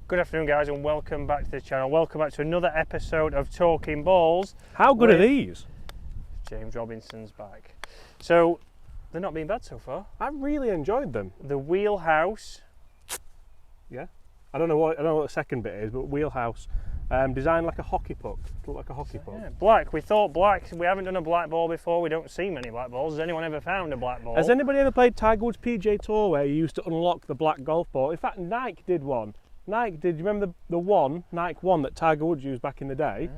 Good afternoon guys and welcome back to the channel. Welcome back to another episode of Talking Balls. How good are these? James Robinson's back. So, they're not been bad so far. I really enjoyed them. The wheelhouse. Yeah. I don't know what the second bit is, but wheelhouse. Designed like a hockey puck. Look like a hockey puck. Yeah, black. We thought black. We haven't done a black ball before. We don't see many black balls. Has anyone ever found a black ball? Has anybody ever played Tiger Woods PGA Tour where you used to unlock the black golf ball? In fact, Nike did one. Nike did. You remember the Nike one that Tiger Woods used back in the day?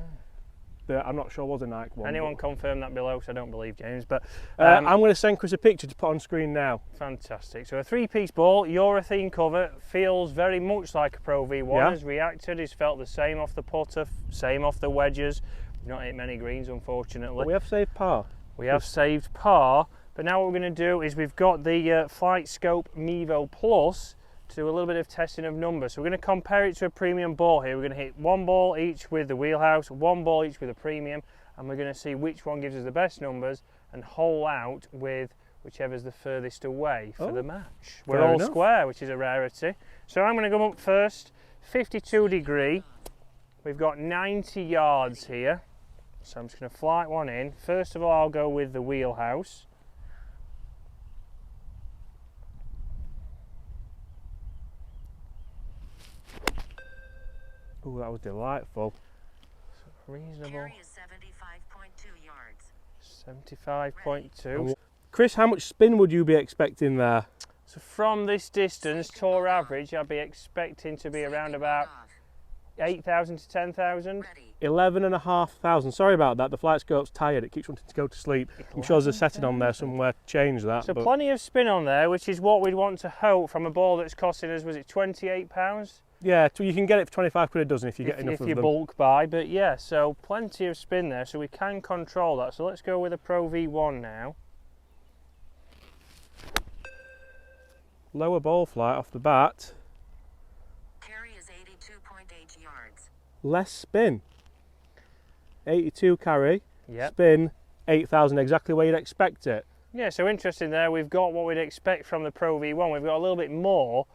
Yeah. I'm not sure was a Nike one. Anyone confirm that below? Because I don't believe James. But I'm going to send Chris a picture to put on screen now. Fantastic. So a three-piece ball, urethane cover, feels very much like a Pro V1. Yeah. Has reacted. It's felt the same off the putter, same off the wedges. We've not hit many greens, unfortunately. But we have saved par. We have saved par. But now what we're going to do is we've got the Flight Scope Mevo Plus to do a little bit of testing of numbers. So we're going to compare it to a premium ball here. We're going to hit one ball each with the wheelhouse, one ball each with a premium, and we're going to see which one gives us the best numbers and hole out with whichever's the furthest away for the match. We're all square, which is a rarity. So I'm going to go up first, 52 degree. We've got 90 yards here. So I'm just going to flight one in. First of all, I'll go with the wheelhouse. Oh, that was delightful. Reasonable. Carry is 75.2 yards. 75.2. Chris, how much spin would you be expecting there? So from this distance, tour average, I'd be expecting to be around about 8,000 to 10,000. 11,500. Sorry about that. The Flight Scope's tired. It keeps wanting to go to sleep. I'm sure there's a setting on there somewhere to change that. So but plenty of spin on there, which is what we'd want to hope from a ball that's costing us, was it £28? yeah, you can get it for 25 quid a dozen if you get enough if of you them. bulk buy, but yeah, so plenty of spin there, so we can control that. So let's go with a Pro V1 now. Lower ball flight off the bat. Carry is 82.8 yards. Less spin. 82 carry. Yep. Spin 8,000, exactly where you'd expect it. Yeah, so interesting there. We've got what we'd expect from the Pro V1. We've got a little bit more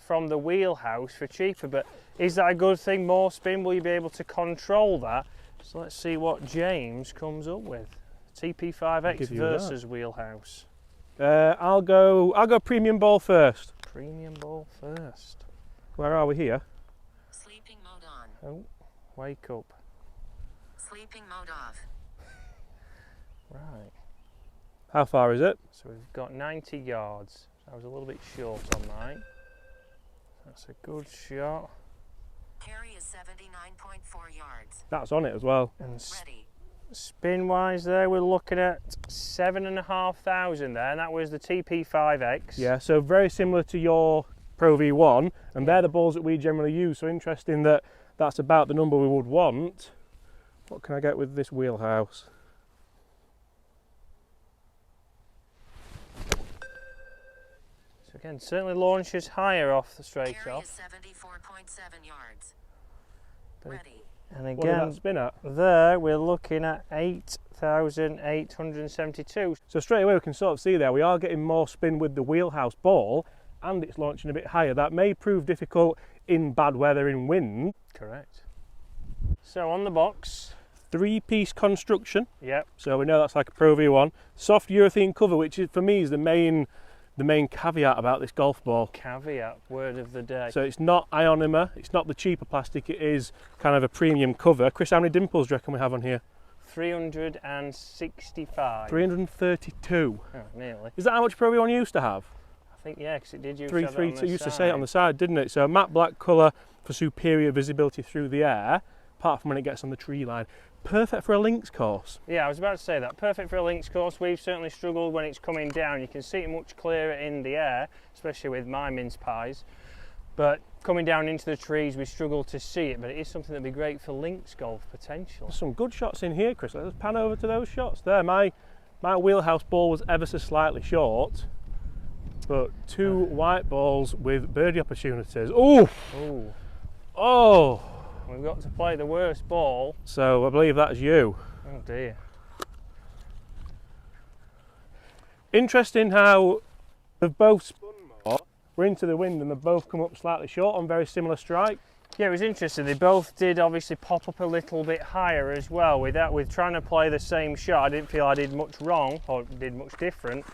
from the wheelhouse for cheaper, but is that a good thing? More spin, will you be able to control that? So let's see what James comes up with. TP5X versus wheelhouse. I'll go premium ball first. Premium ball first. Where are we here? Sleeping mode on. Oh, wake up. Sleeping mode off. Right. How far is it? So we've got 90 yards. I was a little bit short on mine. That's a good shot. Carry is 79.4 yards. That's on it as well. And Ready. spin wise there, we're looking at 7,500 there, and that was the TP5X. Yeah, so very similar to your Pro V1, and they're the balls that we generally use. So interesting that that's about the number we would want. What can I get with this wheelhouse? So again, certainly launches higher off the straight Carry off. is 74.7 yards. But- Ready. And What did again, that spin at? there we're looking at 8,872. So straight away we can sort of see there we are getting more spin with the wheelhouse ball, and it's launching a bit higher. That may prove difficult in bad weather, in wind. Correct. So on the box, Three-piece construction, yep, so we know that's like a Pro V1. Soft urethane cover, which is, for me, is the main caveat about this golf ball. caveat, word of the day. So it's not ionomer, it's not the cheaper plastic, it is kind of a premium cover. Chris, how many dimples do you reckon we have on here? 365. 332. Oh, nearly. Is that how much Pro V1 used to have? I think, yeah, because it did use to have that on 332, the used to say it on side. the side, didn't it? So a matte black colour for superior visibility through the air, apart from when it gets on the tree line. Perfect for a links course. Yeah, I was about to say that. Perfect for a links course. We've certainly struggled when it's coming down. You can see it much clearer in the air, especially with my mince pies. But coming down into the trees, we struggle to see it. But it is something that'd be great for links golf potential. There's some good shots in here, Chris. Let's pan over to those shots there. My wheelhouse ball was ever so slightly short, but two white balls with birdie opportunities. Oh! Ooh. Oh! We've got to play the worst ball. So I believe that's you. Oh dear. Interesting how they've both spun more. We're into the wind and they've both come up slightly short on very similar strike. Yeah, it was interesting. They both did obviously pop up a little bit higher as well. With that, with trying to play the same shot, I didn't feel I did much wrong or did much different.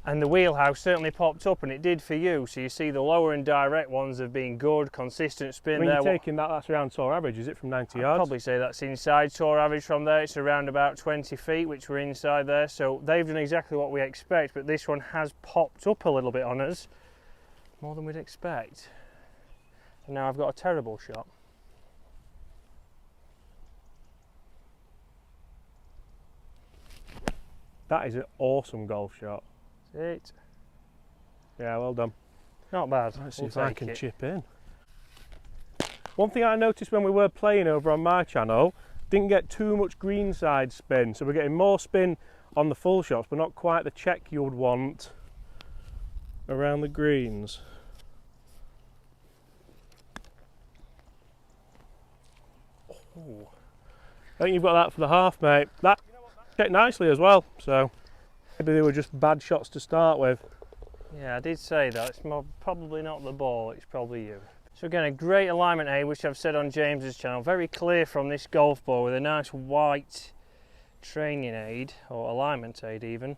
And the wheelhouse certainly popped up, and it did for you. So you see the lower and direct ones have been good, consistent spin When there. you're taking that, that's around tour average, is it, from 90 I'd yards? probably say that's inside tour average from there. It's around about 20 feet, which we're inside there. So they've done exactly what we expect, but this one has popped up a little bit on us, more than we'd expect. And now I've got a terrible shot. That is an awesome golf shot. That's it. Yeah, well done. Not bad. Let's see We'll if I take can it. chip in. One thing I noticed when we were playing over on my channel, didn't get too much greenside spin, so we're getting more spin on the full shots, but not quite the check you would want around the greens. Oh. I think you've got that for the half, mate. That checked nicely as well, so maybe they were just bad shots to start with. Yeah, I did say that. It's probably not the ball, it's probably you. So again, a great alignment aid, which I've said on James's channel, very clear from this golf ball with a nice white training aid, or alignment aid even.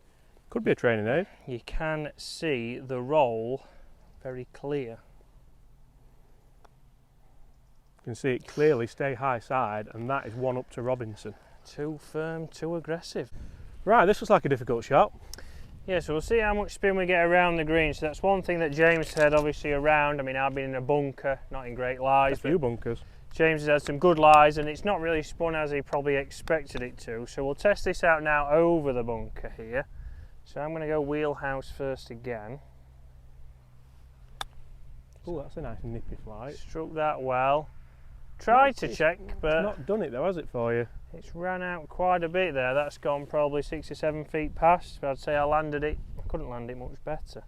Could be a training aid. You can see the roll very clear. You can see it clearly stay high side, and that is one up to Robinson. Too firm, too aggressive. Right, this looks like a difficult shot. Yeah, so we'll see how much spin we get around the green. So that's one thing that James said, obviously around. I mean, I've been in a bunker, not in great lies. A few bunkers. James has had some good lies, and it's not really spun as he probably expected it to. So we'll test this out now over the bunker here. So I'm going to go wheelhouse first again. Oh, that's a nice nippy flight. Struck that well. Tried to check, but It's not done it though, has it, for you? it's ran out quite a bit there. That's gone probably 6 or 7 feet past. But I'd say I landed it. I couldn't land it much better.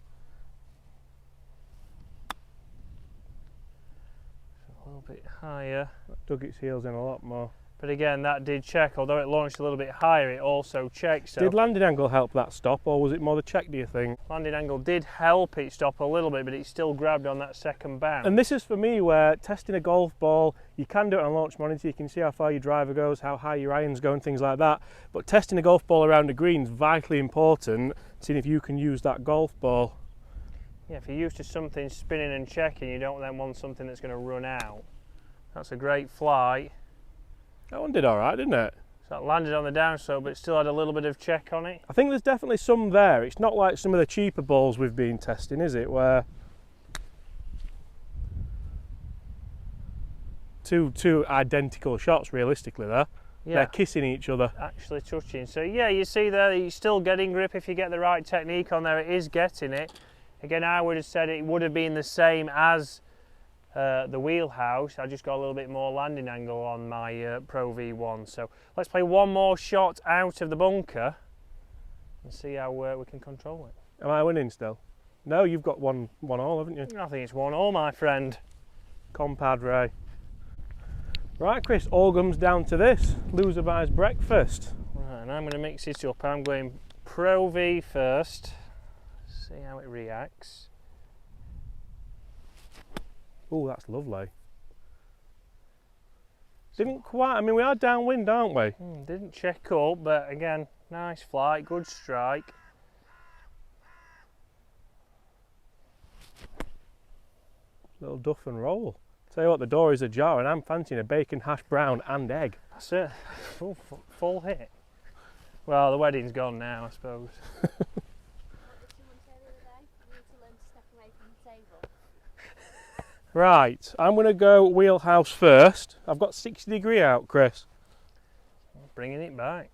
A little bit higher. That dug its heels in a lot more. But again, that did check. Although it launched a little bit higher, it also checked. So Did landing angle help that stop, or was it more the check, do you think? landing angle did help it stop a little bit, but it still grabbed on that second bounce. And this is for me where testing a golf ball, you can do it on a launch monitor, you can see how far your driver goes, how high your irons go and things like that. But testing a golf ball around a green is vitally important, seeing if you can use that golf ball. Yeah, if you're used to something spinning and checking, you don't then want something that's going to run out. That's a great flight. That one did all right, didn't it? So it landed on the downslope, but it still had a little bit of check on it. I think there's definitely some there. It's not like some of the cheaper balls we've been testing, is it? Where two identical shots, realistically, there. Yeah, They're kissing each other. actually touching. So yeah, you see there, you're still getting grip if you get the right technique on there. It is getting it. Again, I would have said it would have been the same as the wheelhouse. I just got a little bit more landing angle on my Pro V1. So let's play one more shot out of the bunker and see how we can control it. Am I winning still? No, you've got one all, haven't you? I think it's 1-1, my friend. Compadre. Right, Chris, all comes down to this. Loser buys breakfast. Right, and I'm going to mix it up. I'm going Pro V first. See how it reacts. Oh, that's lovely. Didn't quite, I mean, we are downwind, aren't we? Didn't check up, but again, nice flight, good strike. Little duff and roll. Tell you what, the door is ajar and I'm fancying a bacon hash brown and egg. That's it. Full hit. Well, the wedding's gone now, I suppose. What did someone say the other day? You need to learn to step away from the table. Right, I'm going to go wheelhouse first. I've got 60° out, Chris. Bringing it back.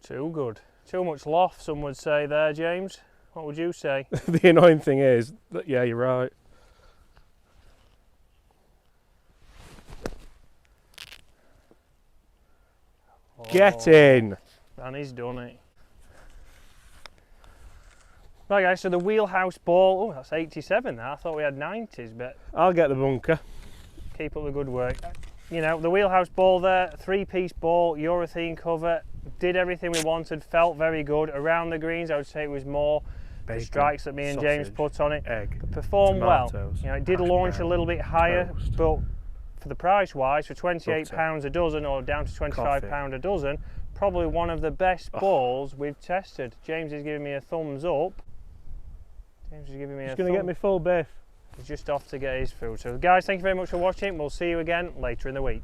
Too good. Too much loft, some would say there, James. What would you say? The annoying thing is that, yeah, you're right. Get in. And he's done it. Right guys, so the wheelhouse ball, oh that's 87 there. I thought we had 90s, but I'll get the bunker. keep up the good work. You know, the wheelhouse ball there, 3-piece ball, urethane cover, did everything we wanted, felt very good. Around the greens, I would say it was more Bacon, the strikes that me and James sausage, put on it egg, performed well. tomatoes, You know, it did hash launch a brown, little bit higher, toast, but for the price wise, for £28 butter, a dozen or down to £25 coffee. a dozen, probably one of the best Oh. balls we've tested. James is giving me a thumbs up. James is giving me Just a going to get me full biff. He's just off to get his food. So guys, thank you very much for watching. We'll see you again later in the week.